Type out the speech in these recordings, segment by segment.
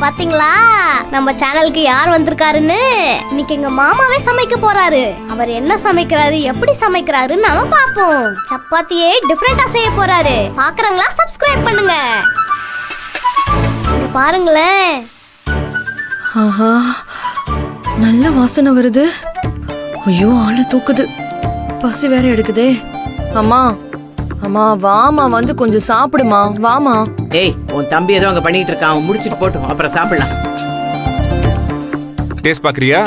பாத்தீங்களா நம்ம சேனலுக்கு யார் வந்திருக்காருன்னு? இன்னைக்கு எங்க மாமாவே சமைக்க போறாரு. அவர் என்ன சமைக்கிறாரு, எப்படி சமைக்கிறாருன்னு நாம பாப்போம். சப்பாத்தியே டிஃபரெண்டா செய்ய போறாரு. பாக்குறவங்களா சப்ஸ்கிரைப் பண்ணுங்க. பாருங்களேன். ஆஹா, நல்ல வாசனை வருது. ஐயோ, ஆளு தூக்குது. பசி வேற எடுக்குதே. அம்மா அம்மா வாமா, வந்து கொஞ்சம் சாப்பிடுமா, வாமா. ஏய், உன் தம்பி ஏதோ அங்க பண்ணிட்டு இருக்கான். அவன் முடிச்சிட்டு போட்டும், அப்புறம் சாப்பிடலாம். டேஸ்ட் பாக்குறியா?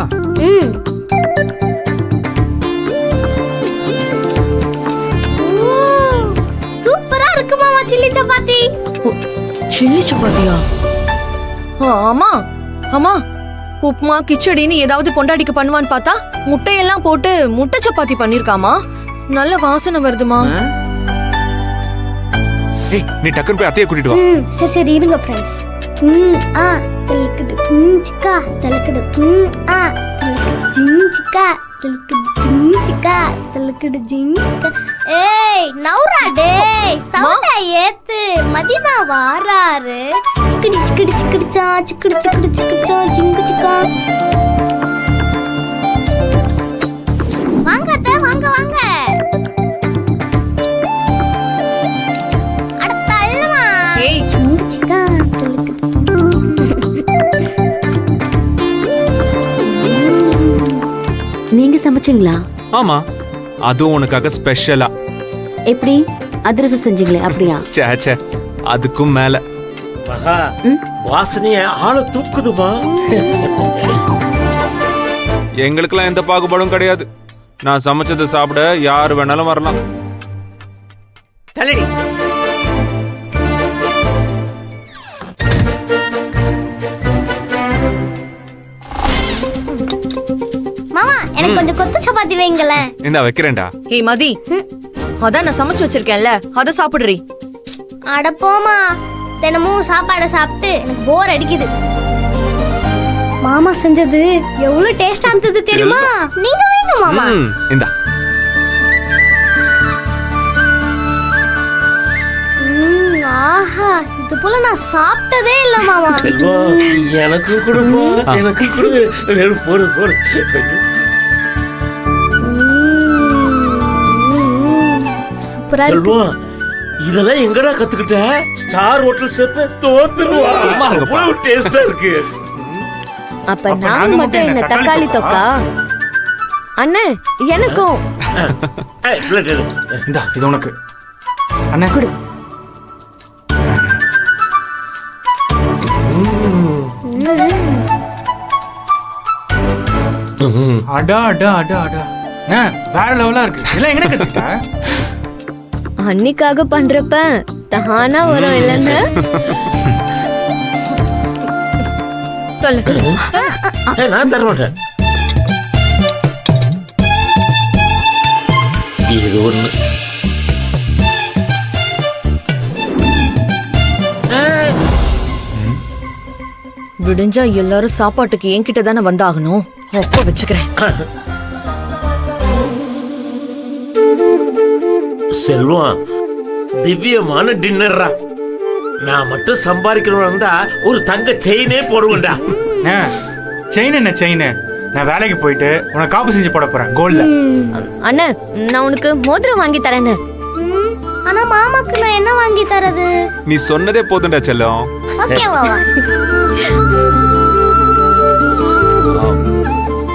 சூப்பரா இருக்கு மாமா சில்லி சப்பாத்தி. சில்லி சப்பாத்தியா? ஆமா ஆமா, உப்புமா கிச்சடின்னு ஏதாவது பொண்டாடிக்கு பண்ணுவான்னு பார்த்தா முட்டையெல்லாம் போட்டு முட்டை சப்பாத்தி பண்ணிருக்காமா. நல்ல வாசனை வருதுமா. ஏய், நீ டக்குனு போய் அத்தையை கூட்டிட்டு வா. சரி சரி இருங்க ஃப்ரெண்ட்ஸ். தலக்குடு சிக்கா தலக்குடு சிக்கா தலக்குடு சிக்கா தலக்குடு சிக்கா. ஏய் நௌரா டேய், சவுண்டா ஏத்து. மதினா வாராரு. சிக்கடி சிக்கடி சிக்கடிச்சா சிக்கடி சிக்கடி சிக்கடிச்சா சிங்கு சிக்கா. வாங்க அத்தை, வாங்க வாங்க. நீங்க சமைச்சீங்களா? ஆமா, அதுவும் உனக்காக ஸ்பெஷலா. எப்படி அதிரசம் செஞ்சீங்களே அப்படியா? சே, அதுக்கும் மேல. மகா, வாசனைய ஆள தூக்குதுமா. எங்களுக்கெல்லாம் எந்த பாகுபாடும் கிடையாது. நான் சமைச்சதை சாப்பிட யாரு வேணாலும் வரலாம். தலடி. மாமா, எனக்கு கொஞ்சம் கொத்து சப்பாத்தி வைங்களேன். இந்த வைக்கிறேன்டா. ஏய் மதி, அதான் நான் சமைச்சு வச்சிருக்கேன்ல, அத சாப்பிடுறீ. அட போமா, தினமும் சாப்பாடை சாப்பிட்டு எனக்கு போர் அடிக்குது. மாமா செஞ்சது எவ்வளவு டேஸ்டா இருந்தது தெரியுமா? நீங்க வைங்க மாமா. இந்தா. ஆஹா, இது போல நான் சாப்பிட்டதே இல்ல மாமா. செல்வா, எனக்கு கொடுப்பா, எனக்கு கொடு. போடு போடு. சூப்பரா செல்வா, இதெல்லாம் எங்கடா கத்துக்கிட்ட? ஸ்டார் ஹோட்டல் ஷெஃப் தோத்துருவா. சும்மா இருங்கப்பா. அவ்வளவு டேஸ்டா இருக்கு. அப்ப நாங்க மட்டும் என்ன தக்காளி தொக்கா? அண்ணே, எனக்கும். ஏய், பிளேட் எடு. இந்தா, இது உனக்கு. அண்ணே கொடு. அடா அடா அடா அடா, வேற லெவலா இருக்கு. எல்லாம் எங்க கத்துக்கிட்ட? அன்னிக்காக பண்றப்ப தஹானா வரும் இல்லன்னு. நான் தர மாட்டேன். இது ஒண்ணு. விடிஞ்சா எல்லாரும் சாப்பாட்டுக்கு என்கிட்ட தானே வந்தாகணும். அப்ப வச்சுக்கிறேன். செல்வம், திவ்யமான டின்னர்ரா. நான் மட்டும் சம்பாதிக்கிறவன் இருந்தா ஒரு தங்க செயினே போடுவேன்டா. செயின் என்ன செயின்? நான் வேலைக்கு போயிட்டு உனக்கு காப்பு செஞ்சு போட போறேன் கோல்ட்ல. அண்ணா, நான் உனக்கு மோதிரம் வாங்கி தரேன்னு. ஆனா மாமாக்கு நான் என்ன வாங்கி தரது? நீ சொன்னதே போதும்டா செல்லம். ஓகே மாமா.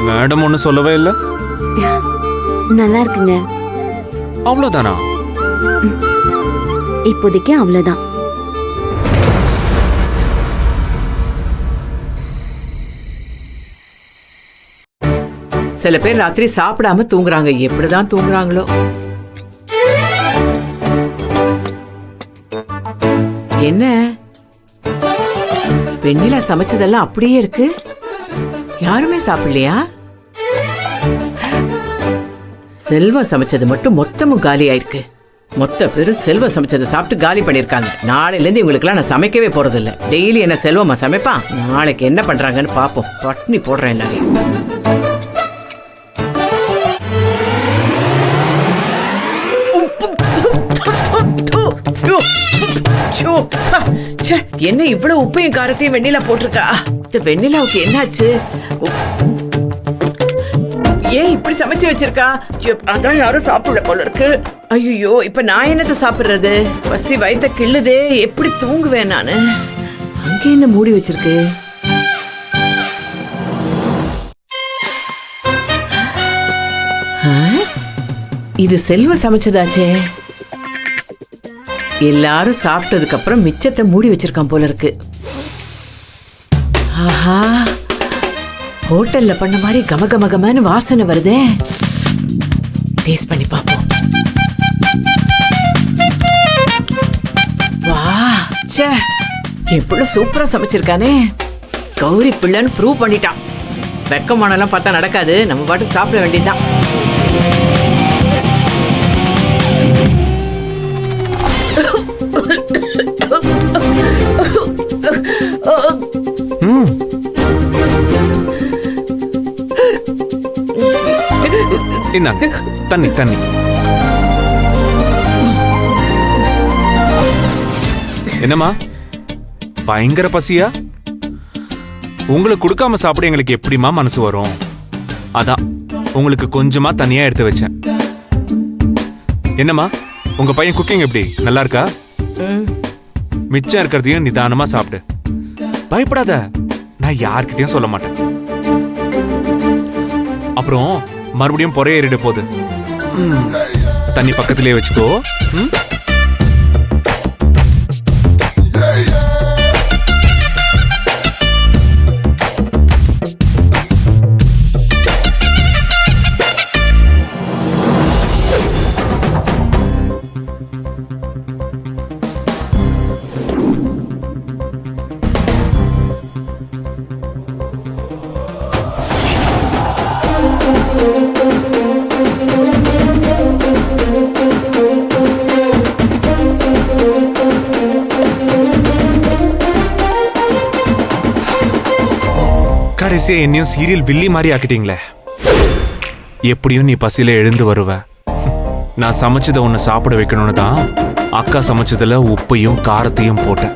மேடம் ஒன்னும் சொல்லவே இல்ல. நல்லா இருக்குங்க. அவ்வளவுதானா? இப்போதைக்கு அவ்வளவுதான். சில பேர் ராத்திரி சாப்பிடாம தூங்குறாங்க. எப்படிதான் தூங்குறாங்களோ? என்ன வெண்ணிலா சமைச்சதெல்லாம் அப்படியே இருக்கு? யாருமே சாப்பிடலையா? செல்வம் சமைச்சது மட்டும் மொத்தமும் காலி ஆயிருக்கு. மொத்த பேரும் செல்வம் சமைச்சதை சாப்பிட்டு காலி பண்ணிருக்காங்க. நாளையில இருந்து இவங்களுக்குலாம் நான் சமைக்கவே போறது இல்ல. டெய்லி என்ன செல்வமா சமைப்பான். நாளைக்கு என்ன பண்றாங்கன்னு பாப்போம். பட்னி போடுறேன் எல்லாரையும். என்ன இவ்வளவு உப்பையும் காரத்தையும் வெண்ணிலா போட்டிருக்கா? இந்த வெண்ணிலாவுக்கு என்னாச்சு? ஏன் இப்படி சமைச்சு வச்சிருக்கா? அதான் யாரும் சாப்பிடல போல இருக்கு. ஐயோ, இப்ப நான் என்னத்த சாப்பிடுறது? பசி வயித்த கிள்ளுதே. எப்படி தூங்குவேன் நானு? அங்க என்ன மூடி வச்சிருக்கு? இது செல்வ சமைச்சதாச்சே. எல்லாரும் சாப்பிட்டதுக்கு அப்புறம் மிச்சத்தை மூடி வச்சிருக்கான் போல இருக்கு. ஆஹா, ஹோட்டல்ல பண்ண மாதிரி கமகமகமான வாசனை வருதே. டேஸ்ட் பண்ணி பாப்போம். வா, ச்சே, எவ்வளவு சூப்பரா சமைச்சிருக்கானே. கௌரி பிள்ளைன்னு ப்ரூவ் பண்ணிட்டான். வெக்கமானெல்லாம் பார்த்தா நடக்காது. நம்ம பாட்டுக்கு சாப்பிட வேண்டியதுதான். இந்தாங்க தண்ணி தண்ணி. என்னம்மா பயங்கர பசியா? உங்களுக்கு கொடுக்காம சாப்பிட எங்களுக்கு எப்படிமா மனசு வரும்? அதான் உங்களுக்கு கொஞ்சமா தனியா எடுத்து வச்சேன். என்னம்மா உங்க பையன் குக்கிங் எப்படி நல்லா இருக்கா? மிச்சம் இருக்கிறதையும் நிதானமா சாப்பிடு. பயப்படாத, நான் யார்கிட்டயும் சொல்ல மாட்டேன். அப்புறம் மறுபடியும் பொறையேறிட போகுது. தண்ணி பக்கத்திலே வச்சுக்கோ. கடைசியா என்னையும் சீரியல் வில்லி மாதிரி ஆக்கிட்டீங்களே. எப்படியும் நீ பசியில எழுந்து வருவ. நான் சமைச்சதை உன்னை சாப்பிட வைக்கணும்னு தான் அக்கா சமைச்சதுல உப்பையும் காரத்தையும் போட்டேன்.